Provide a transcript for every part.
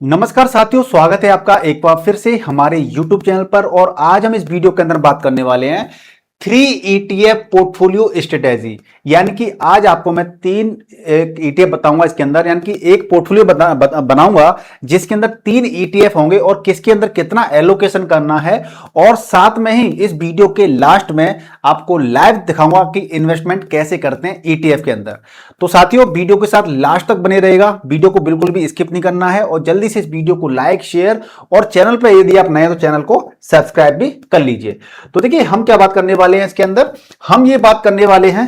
नमस्कार साथियों, स्वागत है आपका एक बार फिर से हमारे YouTube चैनल पर। और आज हम इस वीडियो के अंदर बात करने वाले हैं 3 ETF पोर्टफोलियो स्ट्रेटेजी। यानी कि आज आपको मैं 3 ETF बताऊंगा इसके अंदर, यानी कि एक पोर्टफोलियो बनाऊंगा जिसके अंदर 3 ETF होंगे और किसके अंदर कितना एलोकेशन करना है। और साथ में ही इस वीडियो के लास्ट में आपको लाइव दिखाऊंगा कि इन्वेस्टमेंट कैसे करते हैं ETF के अंदर। तो साथियों, वीडियो के साथ लास्ट तक बने रहेगा, वीडियो को बिल्कुल भी स्किप नहीं करना है और जल्दी से इस वीडियो को लाइक, शेयर और चैनल पर यदि आप नए हैं तो चैनल को सब्सक्राइब भी कर लीजिए। तो देखिए, हम क्या बात करने वाले हैं इसके अंदर, हम ये बात करने वाले हैं,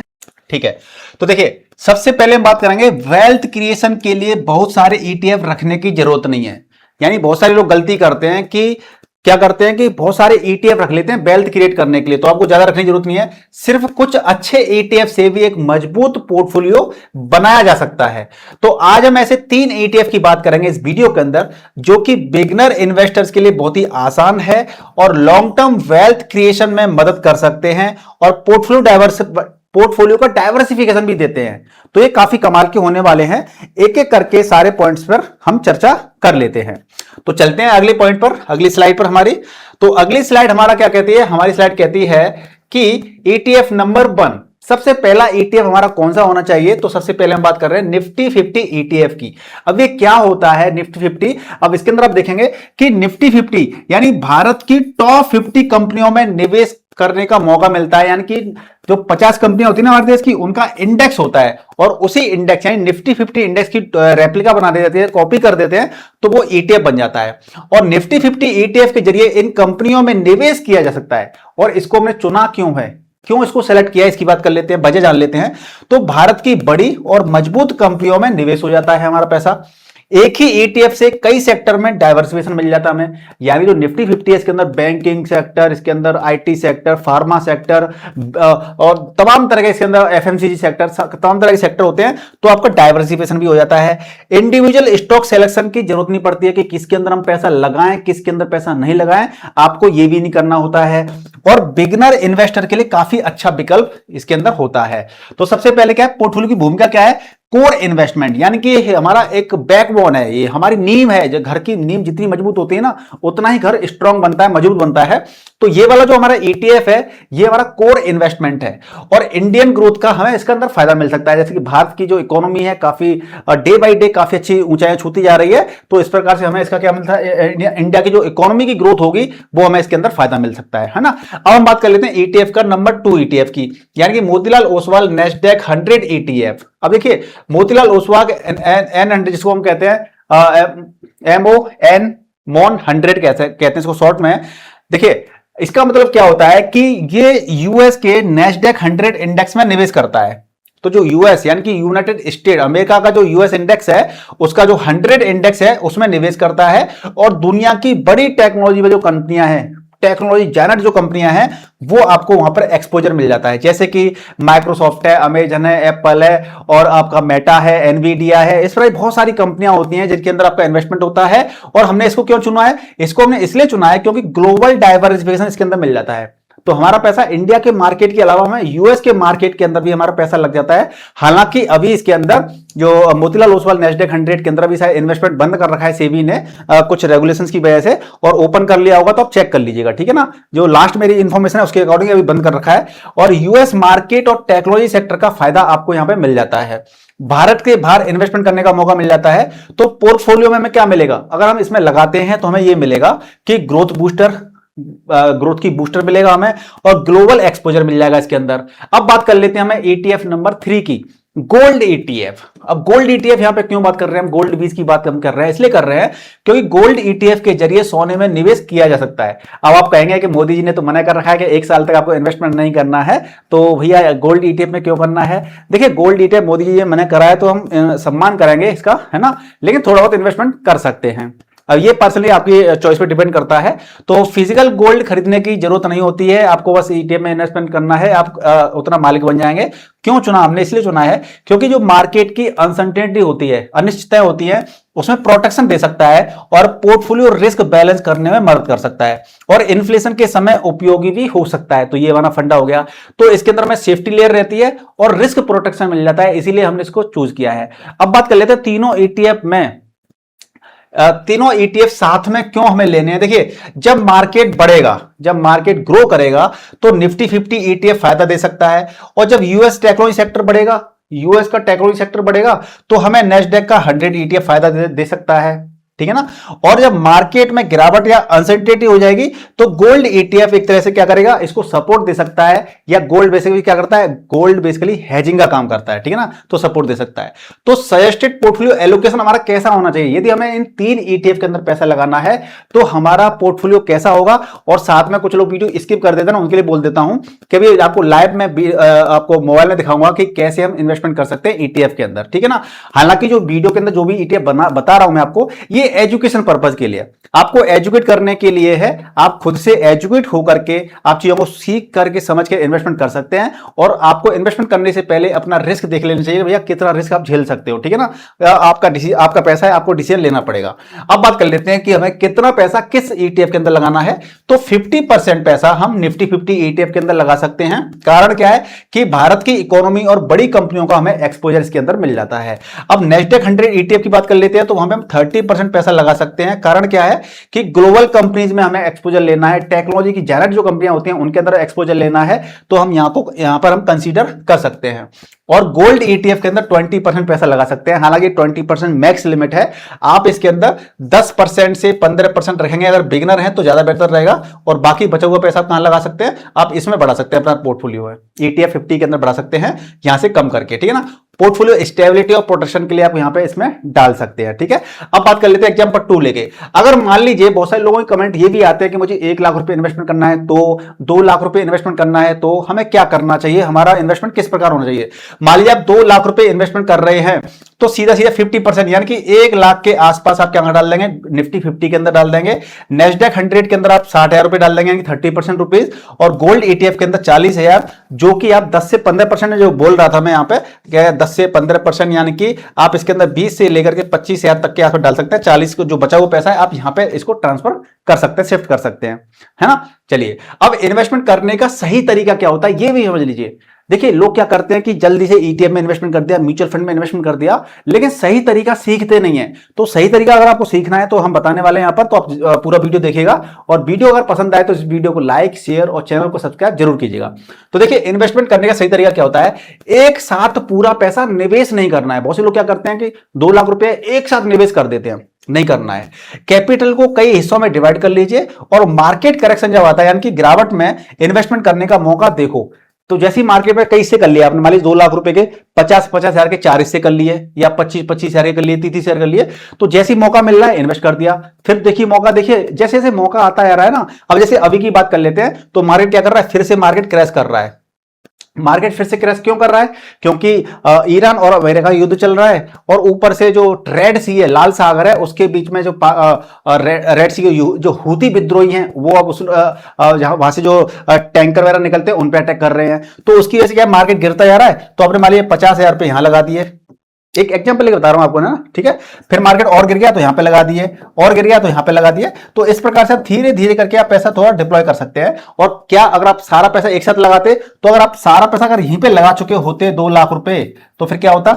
ठीक है। तो देखिए, सबसे पहले हम बात करेंगे वेल्थ क्रिएशन के लिए बहुत सारे ETF रखने की जरूरत नहीं है। यानी बहुत सारे लोग गलती करते हैं कि क्या करते हैं कि बहुत सारे ETF रख लेते हैं वेल्थ क्रिएट करने के लिए, तो आपको ज्यादा रखने की जरूरत नहीं है। सिर्फ कुछ अच्छे ETF से भी एक मजबूत पोर्टफोलियो बनाया जा सकता है। तो आज हम ऐसे 3 ETF की बात करेंगे इस वीडियो के अंदर, जो कि बिगिनर इन्वेस्टर्स के लिए बहुत ही आसान है और लॉन्ग टर्म वेल्थ क्रिएशन में मदद कर सकते हैं और पोर्टफोलियो का डाइवर्सिफिकेशन भी देते हैं। तो ये काफी कमाल के होने वाले हैं। एक एक करके सारे पॉइंट्स पर हम चर्चा कर लेते हैं। तो चलते हैं अगले पॉइंट पर, अगली स्लाइड पर हमारी। तो अगली स्लाइड हमारा क्या कहती है, हमारी स्लाइड कहती है कि ETF नंबर 1, सबसे पहला ETF हमारा कौन सा होना चाहिए। तो सबसे पहले हम बात कर रहे हैं निफ्टी 50 ETF की। अब ये क्या होता है निफ्टी 50? अब इसके अंदर आप देखेंगे कि निफ्टी 50 यानी भारत की टॉप 50 कंपनियों में निवेश करने का मौका मिलता है। यानी कि जो 50 कंपनियां होती है ना हमारे देश की, उनका इंडेक्स होता है और उसी इंडेक्स यानी निफ्टी 50 इंडेक्स की रेप्लिका बना देते हैं, कॉपी कर देते हैं, तो वो ETF बन जाता है। और निफ्टी 50 ETF के जरिए इन कंपनियों में निवेश किया जा सकता है। और इसको हमने चुना क्यों है, क्यों इसको सेलेक्ट किया, इसकी बात कर लेते हैं, वजह जान लेते हैं। तो भारत की बड़ी और मजबूत कंपनियों में निवेश हो जाता है हमारा पैसा। एक ही ETF से कई सेक्टर में डाइवर्सिफिकेशन मिल जाता है हमें। यानी जो निफ्टी 50 है इसके अंदर बैंकिंग सेक्टर, इसके अंदर IT सेक्टर, फार्मा सेक्टर और तमाम तरह के, इसके अंदर FMCG सेक्टर, तमाम तरह के सेक्टर होते हैं। तो आपका डाइवर्सिफिकेशन भी हो जाता है। इंडिविजुअल स्टॉक सिलेक्शन की जरूरत नहीं पड़ती है कि किसके अंदर हम पैसा लगाएं, किसके अंदर पैसा नहीं लगाएं, आपको यह भी नहीं करना होता है। और बिगिनर इन्वेस्टर के लिए काफी अच्छा विकल्प इसके अंदर होता है। तो सबसे पहले क्या है, पोर्टफोलियो की भूमिका क्या है, कोर इन्वेस्टमेंट, यानी कि हमारा एक बैकबोन है, ये हमारी नींव है। जो घर की नींव जितनी मजबूत होती है ना, उतना ही घर स्ट्रांग बनता है, मजबूत बनता है। तो ये वाला जो हमारा ETF है, ये हमारा कोर इन्वेस्टमेंट है और इंडियन ग्रोथ का हमें इसके अंदर फायदा मिल सकता है। जैसे कि भारत की जो इकोनॉमी है काफी डे बाई डे काफी अच्छी ऊंचाइयां छूती जा रही है, तो इस प्रकार से हमें इसका क्या मिलता है, इंडिया की जो इकोनॉमी की ग्रोथ होगी वो हमें इसके अंदर फायदा मिल सकता है ना। अब हम बात कर लेते हैं ETF का नंबर 2 ETF की, यानी कि मोतीलाल ओसवाल नेस्डैक 100 ETF। अब देखिए, मोतीलाल ओसवाल N100, जिसको हम कहते हैं MON 100 कहते हैं इसको शॉर्ट में। देखिए, इसका मतलब क्या होता है कि ये US के नेस्डैक 100 इंडेक्स में निवेश करता है। तो जो US यानी कि यूनाइटेड स्टेट अमेरिका का जो US इंडेक्स है, उसका जो 100 इंडेक्स है उसमें निवेश करता है। और दुनिया की बड़ी टेक्नोलॉजी में जो कंपनियां हैं, टेक्नोलॉजी जायंट जो कंपनियां हैं, वो आपको वहां पर एक्सपोजर मिल जाता है। जैसे कि माइक्रोसॉफ्ट है, अमेजन है, एप्पल है और आपका मेटा है, एनवीडिया है। इस तरह बहुत सारी कंपनियां होती हैं जिनके अंदर आपका इन्वेस्टमेंट होता है। और हमने इसको क्यों चुना है, इसको हमने इसलिए चुना है क्योंकि ग्लोबल डाइवर्सिफिकेशन इसके अंदर मिल जाता है। तो हमारा पैसा इंडिया के मार्केट के अलावा हमें US के मार्केट के अंदर भी हमारा पैसा लग जाता है। हालांकि अभी इसके अंदर जो मोतीलाल ओसवाल नेस्डैक 100 के अंदर भी शायद इन्वेस्टमेंट बंद कर रखा है सेबी ने, कुछ रेगुलेशंस की वजह से, और ओपन कर लिया होगा तो आप चेक कर लीजिएगा, ठीक है ना। जो लास्ट मेरी इंफॉर्मेशन है उसके अकॉर्डिंग अभी बंद कर रखा है। और US मार्केट और टेक्नोलॉजी सेक्टर का फायदा आपको यहां पर मिल जाता है। भारत के बाहर इन्वेस्टमेंट करने का मौका मिल जाता है। तो पोर्टफोलियो में हमें क्या मिलेगा, अगर हम इसमें लगाते हैं तो हमें यह मिलेगा कि ग्रोथ की बूस्टर मिलेगा हमें और ग्लोबल एक्सपोजर मिल जाएगा इसके अंदर। अब बात कर लेते हैं हमें ETF नंबर 3 की, गोल्ड ETF। अब गोल्ड ETF यहां पे क्यों बात कर रहे हैं हम, गोल्ड बीज की बात हम कर रहे हैं, इसलिए कर रहे हैं क्योंकि गोल्ड ETF के जरिए सोने में निवेश किया जा सकता है। अब आप कहेंगे कि मोदी जी ने तो मना कर रखा है कि 1 साल तक आपको इन्वेस्टमेंट नहीं करना है, तो भैया गोल्ड ETF में क्यों करना है। देखिए, गोल्ड ETF मोदी जी ने मना करा है तो हम सम्मान करेंगे इसका, है ना, लेकिन थोड़ा बहुत इन्वेस्टमेंट कर सकते हैं। अब ये पर्सनली आपकी चॉइस पे डिपेंड करता है। तो फिजिकल गोल्ड खरीदने की जरूरत नहीं होती है, आपको बस ETF में इन्वेस्टमेंट करना है, आप उतना मालिक बन जाएंगे। क्यों चुना हमने, इसलिए चुना है क्योंकि जो मार्केट की अनसर्टेनिटी होती है, अनिश्चितताएं होती है, उसमें प्रोटेक्शन दे सकता है और पोर्टफोलियो रिस्क बैलेंस करने में मदद कर सकता है और इन्फ्लेशन के समय उपयोगी भी हो सकता है। तो ये वाला फंडा हो गया। तो इसके अंदर में सेफ्टी लेयर रहती है और रिस्क प्रोटेक्शन मिल जाता है, इसीलिए हमने इसको चूज किया है। अब बात कर लेते हैं तीनों ETF में तीनों ईटीएफ साथ में क्यों हमें लेने हैं? देखिए, जब मार्केट बढ़ेगा, जब मार्केट ग्रो करेगा तो निफ्टी 50 ईटीएफ फायदा दे सकता है, और जब यूएस टेक्नोलॉजी सेक्टर बढ़ेगा, यूएस का टेक्नोलॉजी सेक्टर बढ़ेगा तो हमें नेस्डेक का 100 ईटीएफ फायदा दे सकता है, ठीक है ना। और जब मार्केट में गिरावट या अनसर्टेनिटी हो जाएगी तो गोल्ड ईटीएफ एक तरह से क्या करेगा, इसको सपोर्ट दे सकता है, या गोल्ड बेसिकली क्या करता है, गोल्ड बेसिकली हेजिंग का काम करता है, ठीक है ना, तो सपोर्ट दे सकता है। तो सजेस्टेड पोर्टफोलियो एलोकेशन हमारा कैसा होना चाहिए? यदि हमें इन 3 ईटीएफ के अंदर पैसा लगाना है तो हमारा पोर्टफोलियो कैसा होगा? और साथ में कुछ लोग वीडियो स्किप कर देते हैं ना, उनके लिए बोल देता हूं कि भी आपको लाइव में आपको मोबाइल में दिखाऊंगा कि कैसे हम इन्वेस्टमेंट कर सकते हैं ईटीएफ के अंदर, ठीक है ना। हालांकि जो वीडियो के अंदर जो भी ईटीएफ बता रहा हूं मैं आपको, ये एजुकेशन पर्पज के लिए, आपको एजुकेट करने के लिए है। आप खुद से एजुकेट होकर के आप चीजों को सीख करके समझ के इन्वेस्टमेंट कर सकते हैं, और आपको इन्वेस्टमेंट करने से पहले अपना रिस्क देख लेना चाहिए, भैया कितना रिस्क आप झेल सकते हो, ठीक है ना। आपका पैसा है, आपको डिसीजन लेना पड़ेगा। अब बात कर लेते हैं कि हमें कितना पैसा किस ईटीएफ के अंदर लगाना है। तो 50% पैसा हम निफ्टी 50 ईटीएफ के अंदर लगा सकते हैं। कारण क्या है कि भारत की इकोनॉमी और बड़ी कंपनियों का हमें एक्सपोजर इसके अंदर मिल जाता है। अब नेस्डेक 100 ईटीएफ की बात कर लेते हैं तो वहां पे हम 30% पैसा लगा सकते हैं। कारण क्या है कि ग्लोबल कंपनीज में हमें एक्सपोजर लेना है, टेक्नोलॉजी की जायंट जो कंपनियां होती हैं उनके अंदर एक्सपोजर लेना है, तो हम यहां पर हम कंसीडर कर सकते हैं। और गोल्ड ईटीएफ के अंदर 20% पैसा लगा सकते हैं। हालांकि 20% मैक्स लिमिट है, आप इसके अंदर 10% से 15% रखेंगे। अगर बिगिनर हैं तो ज्यादा बेहतर रहेगा, और बाकी बचा हुआ पैसा आप कहां लगा सकते हैं, आप इसमें बढ़ा सकते हैं, अपना पोर्टफोलियो है ईटीएफ 50 के अंदर बढ़ा सकते हैं, यहां से कम करके, ठीक है ना। पोर्टफोलियो स्टेबिलिटी और प्रोटेक्शन के लिए आप यहां पे इसमें डाल सकते हैं, ठीक है। अब बात कर लेते हैं एग्जांपल 2 लेके। अगर मान लीजिए बहुत सारे लोगों के कमेंट ये भी आते हैं कि मुझे 1 लाख रुपए इन्वेस्टमेंट करना है, तो 2 लाख रुपए इन्वेस्टमेंट करना है, तो हमें क्या करना चाहिए, हमारा इन्वेस्टमेंट किस प्रकार होना चाहिए। मान लीजिए आप 2 लाख रुपए इन्वेस्टमेंट कर रहे हैं तो सीधा सीधा 50% यानी कि 1 लाख के आसपास आप क्या डाल देंगे, निफ्टी 50 के अंदर डाल देंगे। नेस्डेक 100 के अंदर आप 60,000 रुपए डाल देंगे, 30% रुपीज, और गोल्ड ईटीएफ के अंदर 40,000, जो कि आप 10 से 15% जो बोल रहा था मैं यहाँ पे, क्या 10 से 15%, यानी कि आप इसके अंदर 20 से लेकर के 25,000 तक के आसपास डाल सकते हैं। 40 को जो बचा हुआ पैसा है आप यहां पे इसको ट्रांसफर कर सकते हैं, शिफ्ट कर सकते हैं, है ना। चलिए, अब इन्वेस्टमेंट करने का सही तरीका क्या होता है ये भी समझ लीजिए। देखिए, लोग क्या करते हैं कि जल्दी से ईटीएफ में इन्वेस्टमेंट कर दिया, म्यूचुअल फंड में इन्वेस्टमेंट कर दिया, लेकिन सही तरीका सीखते नहीं है। तो सही तरीका अगर आपको सीखना है तो हम बताने वाले हैं यहां पर, तो आप पूरा वीडियो देखिएगा, और वीडियो अगर पसंद आए तो इस वीडियो को लाइक, शेयर और चैनल को सब्सक्राइब जरूर कीजिएगा। तो देखिए, इन्वेस्टमेंट करने का सही तरीका क्या होता है, एक साथ पूरा पैसा निवेश नहीं करना है। बहुत से लोग क्या करते हैं कि 2 लाख रुपए एक साथ निवेश कर देते हैं, नहीं करना है। कैपिटल को कई हिस्सों में डिवाइड कर लीजिए, और मार्केट करेक्शन जब आता है, यानी कि गिरावट में इन्वेस्टमेंट करने का मौका देखो। तो जैसी मार्केट में कई हिस्से कर लिए आपने, मान लीजिए 2 लाख रुपए के 50,000 के 4 हिस्से कर लिए, या 25,000 के कर लिए, 30,000 कर लिए, तो जैसी मौका मिल रहा है इन्वेस्ट कर दिया। फिर देखिए मौका, देखिए जैसे जैसे मौका आता आ रहा है ना। अब जैसे अभी की बात कर लेते हैं, तो मार्केट क्या कर रहा है, फिर से मार्केट क्रैश कर रहा है। मार्केट फिर से क्रैश क्यों कर रहा है, क्योंकि ईरान और अमेरिका का युद्ध चल रहा है, और ऊपर से जो रेड सी है, लाल सागर है, उसके बीच में जो रेड सी के जो हूती विद्रोही हैं वो अब उस वहां से जो टैंकर वगैरह निकलते हैं उन पे अटैक कर रहे हैं। तो उसकी वजह से क्या मार्केट गिरता जा रहा है। तो आपने मान लिया 50,000 रुपए यहां लगा दिए, एक एग्जांपल लेके बता रहा हूं आपको ना, ठीक है। फिर मार्केट और गिर गया तो यहां पे लगा दिए, और गिर गया तो यहां पे लगा दिए। तो इस प्रकार से आप धीरे धीरे करके आप पैसा थोड़ा डिप्लॉय कर सकते हैं। और क्या अगर आप सारा पैसा एक साथ लगाते, तो अगर आप सारा पैसा अगर यहीं पे लगा चुके होते 2 लाख रुपए, तो फिर क्या होता,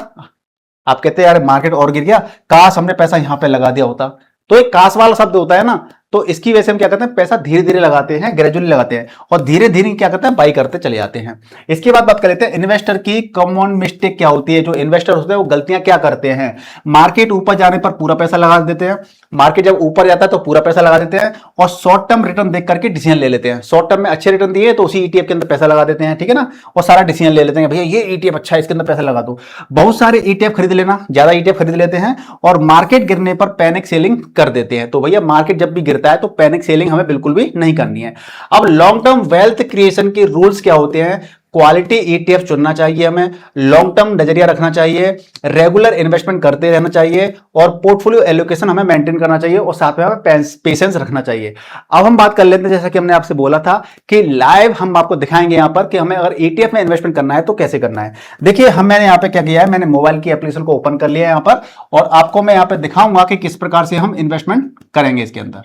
आप कहते यार मार्केट और गिर गया, काश हमने पैसा यहां पे लगा दिया होता। तो एक काश वाला शब्द होता है ना, तो इसकी वजह से हम क्या करते हैं, पैसा धीरे धीरे लगाते हैं, ग्रेजुअली लगाते हैं, और धीरे धीरे क्या करते हैं, बाई करते चले जाते हैं। इसके बाद बात कर लेते हैं इन्वेस्टर की कॉमन मिस्टेक क्या होती है। जो इन्वेस्टर होते हैं वो गलतियां क्या करते हैं, मार्केट ऊपर जाने पर पूरा पैसा लगा देते हैं, मार्केट जब ऊपर जाता है तो पूरा पैसा लगा देते हैं, और शॉर्ट टर्म रिटर्न देख करके डिसीजन ले लेते हैं। शॉर्ट टर्म में अच्छे रिटर्न दिए तो उसी ईटीएफ के अंदर पैसा लगा देते हैं, ठीक है ना, और सारा डिसीजन ले लेते हैं, भैया ये ईटीएफ अच्छा है, इसके अंदर पैसा लगा दो। बहुत सारे ईटीएफ खरीद लेना, ज्यादा ईटीएफ खरीद लेते हैं, और मार्केट गिरने पर पैनिक सेलिंग कर देते हैं। तो भैया मार्केट जब भी गिरता है तो पैनिक सेलिंग हमें बिल्कुल भी नहीं करनी है। अब लॉन्ग टर्म वेल्थ क्रिएशन के रूल्स क्या होते हैं, क्वालिटी ईटीएफ चुनना चाहिए, हमें लॉन्ग टर्म नजरिया रखना चाहिए, रेगुलर इन्वेस्टमेंट करते रहना चाहिए, और पोर्टफोलियो एलोकेशन हमें मेंटेन करना चाहिए, और साथ में हमें पेशेंस रखना चाहिए। अब हम बात कर लेते हैं, जैसा कि हमने आपसे बोला था कि लाइव हम आपको दिखाएंगे यहां पर कि हमें अगर ईटीएफ में इन्वेस्टमेंट करना है तो कैसे करना है। देखिए, मैंने यहां पे क्या किया है, मैंने मोबाइल की एप्लीकेशन को ओपन कर लिया है यहां पर, और आपको मैं यहां पे दिखाऊंगा कि किस प्रकार से हम इन्वेस्टमेंट करेंगे इसके अंदर,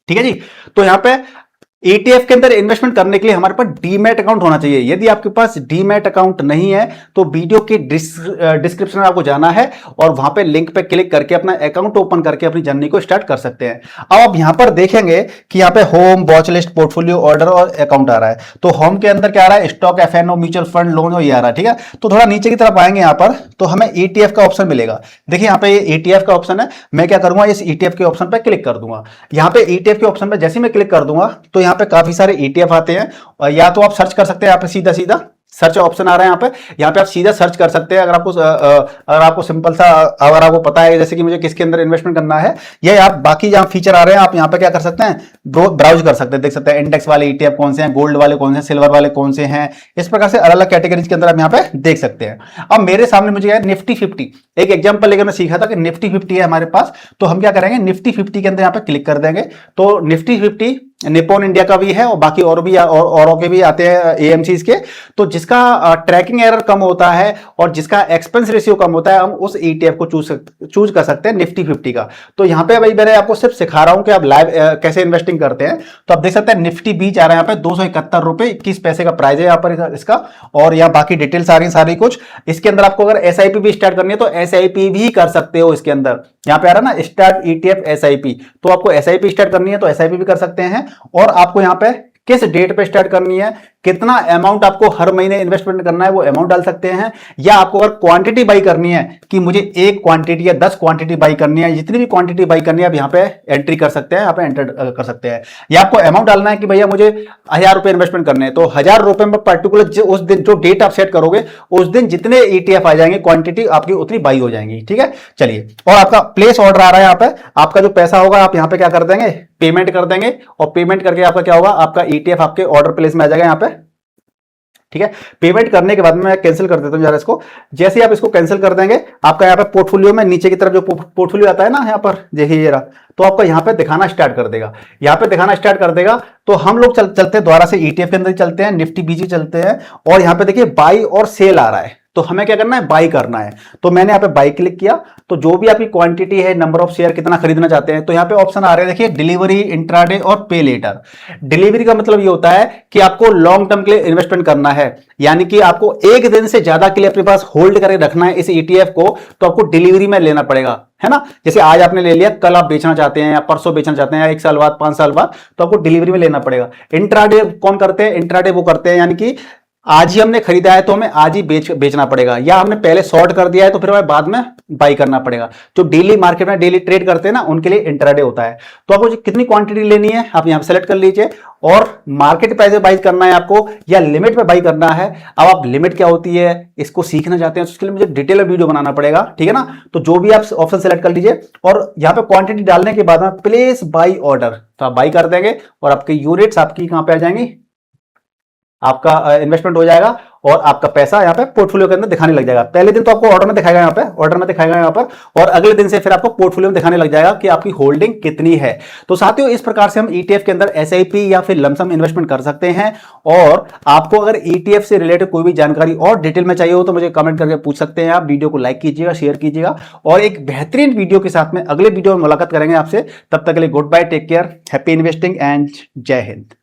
ठीक है जी। तो यहां पे ETF के अंदर इन्वेस्टमेंट करने के लिए हमारे पास डीमैट अकाउंट होना चाहिए। यदि आपके पास डीमैट अकाउंट नहीं है तो वीडियो के डिस्क्रिप्शन में आपको जाना है और वहां पे लिंक पे क्लिक करके अपना अकाउंट ओपन करके अपनी जर्नी को स्टार्ट कर सकते हैं। अब आप यहां पर देखेंगे कि यहाँ पे home, watch list, portfolio, order और अकाउंट आ रहा है। तो होम के अंदर क्या आ रहा है, stock, FNO, mutual fund, loan और ये आ रहा है। ठीक है, तो थोड़ा नीचे की तरफ आएंगे यहाँ पर तो हमें ETF का ऑप्शन मिलेगा। देखिए यहाँ पे ये ETF का ऑप्शन है। मैं क्या करूंगा, इस ETF के ऑप्शन पे क्लिक कर दूंगा। यहाँ पे ETF के ऑप्शन पे जैसे ही मैं क्लिक कर दूंगा तो यहाँ पे काफी सारे ETF आते हैं, और या तो आप सर्च कर सकते हैं यहाँ पे सीधा सीधा सर्च ऑप्शन आ रहा है। यहाँ पे आप सीधा सर्च कर सकते हैं। अगर आपको सिंपल सा, अगर आपको पता है जैसे कि मुझे किसके अंदर इन्वेस्टमेंट करना है, या आप बाकी जहां फीचर आ रहे हैं आप यहाँ पे क्या कर सकते हैं, ब्राउज कर सकते हैं, देख सकते हैं इंडेक्स वाले ETF कौन से हैं, गोल्ड वाले कौन से हैं, सिल्वर वाले कौन से हैं। इस प्रकार से अलग अलग कैटेगरीज के अंदर आप यहाँ पे देख सकते हैं। अब मेरे सामने मुझे निफ्टी 50 एक एग्जाम्पल लेकर मैं सीखा था कि निफ्टी 50 है हमारे पास, तो हम क्या करेंगे, निफ्टी 50 के अंदर यहाँ पे क्लिक कर देंगे। तो निफ्टी 50 निप्पॉन इंडिया का भी है और बाकी और भी औरों के भी आते हैं AMCs के। तो जिसका ट्रैकिंग एरर कम होता है और जिसका एक्सपेंस रेशियो कम होता है, हम उस ETF को चूज कर सकते हैं निफ्टी 50 का। तो यहाँ पे भाई मैंने आपको सिर्फ सिखा रहा हूं कि आप लाइव कैसे इन्वेस्टिंग करते हैं। तो आप देख सकते हैं निफ्टी 20 आ रहा है यहाँ पे, 271 रुपए 21 पैसे का प्राइस है यहाँ पर इसका। और यहाँ बाकी डिटेल्स आ रही है सारी कुछ। इसके अंदर आपको अगर SIP भी स्टार्ट करनी है तो SIP भी कर सकते हो। इसके अंदर यहाँ पे आ रहा है ना, स्टार्ट ETF SIP, तो आपको SIP स्टार्ट करनी है तो SIP भी कर सकते हैं। और आपको यहाँ पे किस डेट पे स्टार्ट करनी है, कितना अमाउंट आपको हर महीने इन्वेस्टमेंट करना है, वो अमाउंट डाल सकते हैं। या आपको अगर क्वांटिटी बाई करनी है कि मुझे 1 क्वांटिटी या 10 क्वांटिटी बाई करनी है, जितनी भी क्वांटिटी बाई करनी है आप यहाँ पे एंट्री कर सकते हैं, यहाँ पे एंटर कर सकते हैं। या आपको अमाउंट डालना है कि भैया मुझे 1000 रुपए इन्वेस्टमेंट करने हैं, तो 1000 रुपए में पर्टिकुलर उस दिन जो डेट आप सेट करोगे उस दिन जितने ETF आ जाएंगे क्वांटिटी आपकी उतनी बाई हो जाएंगी। ठीक है, चलिए। और आपका प्लेस ऑर्डर आ रहा है यहाँ पे, आपका जो पैसा होगा आप यहाँ पे क्या कर देंगे, पेमेंट कर देंगे। और पेमेंट करके आपका क्या होगा, आपका ETF आपके ऑर्डर प्लेस में आ जाएगा यहाँ पे। ठीक है, पेमेंट करने के बाद में मैं कैंसिल कर देता हूं जरा इसको। जैसे ही आप इसको कैंसिल कर देंगे, आपका यहाँ पे पोर्टफोलियो में नीचे की तरफ जो पोर्टफोलियो आता है ना, यहाँ पर देखिए ये रहा, तो आपका यहाँ पे दिखाना स्टार्ट कर देगा। यहाँ पे दिखाना स्टार्ट कर देगा तो हम लोग चलते हैं दोबारा से ETF के अंदर चलते हैं, निफ्टी 20 चलते हैं। और यहाँ पे देखिए बाई और सेल आ रहा है, तो हमें क्या करना है, बाई करना है। तो मैंने यहाँ पे बाई क्लिक किया, तो जो भी आपकी क्वांटिटी है, नंबर ऑफ शेयर कितना खरीदना चाहते हैं, तो यहाँ पे ऑप्शन आ रहे हैं देखिए, डिलीवरी, इंट्राडे और पे लेटर। डिलीवरी का मतलब ये होता है कि आपको लॉन्ग टर्म के लिए इन्वेस्टमेंट करना है, यानी कि आपको एक दिन से ज्यादा के लिए अपने पास होल्ड करके रखना है इस ETF को, तो आपको डिलीवरी में लेना पड़ेगा, है ना। जैसे आज आपने ले लिया, कल आप बेचना चाहते हैं या परसों बेचना चाहते हैं या 1 साल बाद, 5 साल बाद, तो आपको डिलीवरी में लेना पड़ेगा। इंट्राडे कौन करते हैं, इंट्राडे वो करते हैं यानी कि आज ही हमने खरीदा है तो हमें आज ही बेचना पड़ेगा, या हमने पहले शॉर्ट कर दिया है तो फिर हमें बाद में बाई करना पड़ेगा। जो डेली मार्केट में डेली ट्रेड करते हैं ना, उनके लिए इंट्राडे होता है। तो आपको कितनी क्वांटिटी लेनी है आप यहां पे सेलेक्ट कर लीजिए, और मार्केट प्राइस में बाई करना है आपको या लिमिट में बाई करना है। अब आप लिमिट क्या होती है इसको सीखना चाहते हैं तो उसके लिए मुझे डिटेल वीडियो बनाना पड़ेगा, ठीक है ना। तो जो भी आप ऑप्शन सेलेक्ट कर लीजिए, और यहां पे क्वांटिटी डालने के बाद में प्लेस बाई ऑर्डर, तो आप बाई कर देंगे और आपके यूनिट्स आपकी कहां पे आ जाएंगी, आपका इन्वेस्टमेंट हो जाएगा और आपका पैसा यहाँ पे पोर्टफोलियो के अंदर दिखाने लग जाएगा। पहले दिन तो आपको ऑर्डर में दिखाएगा, यहाँ पे ऑर्डर में दिखाएगा यहाँ पर, और अगले दिन से फिर आपको पोर्टफोलियो में दिखाने लग जाएगा कि आपकी होल्डिंग कितनी है। तो साथियों, इस प्रकार से हम ETF के अंदर SIP या फिर लमसम इन्वेस्टमेंट कर सकते हैं। और आपको अगर ETF से रिलेटेड कोई भी जानकारी और डिटेल में चाहिए हो तो मुझे कमेंट करके पूछ सकते हैं आप। वीडियो को लाइक कीजिएगा, शेयर कीजिएगा, और एक बेहतरीन वीडियो के साथ में अगले वीडियो में मुलाकात करेंगे आपसे। तब तक के लिए good bye, take care, happy investing and जय हिंद।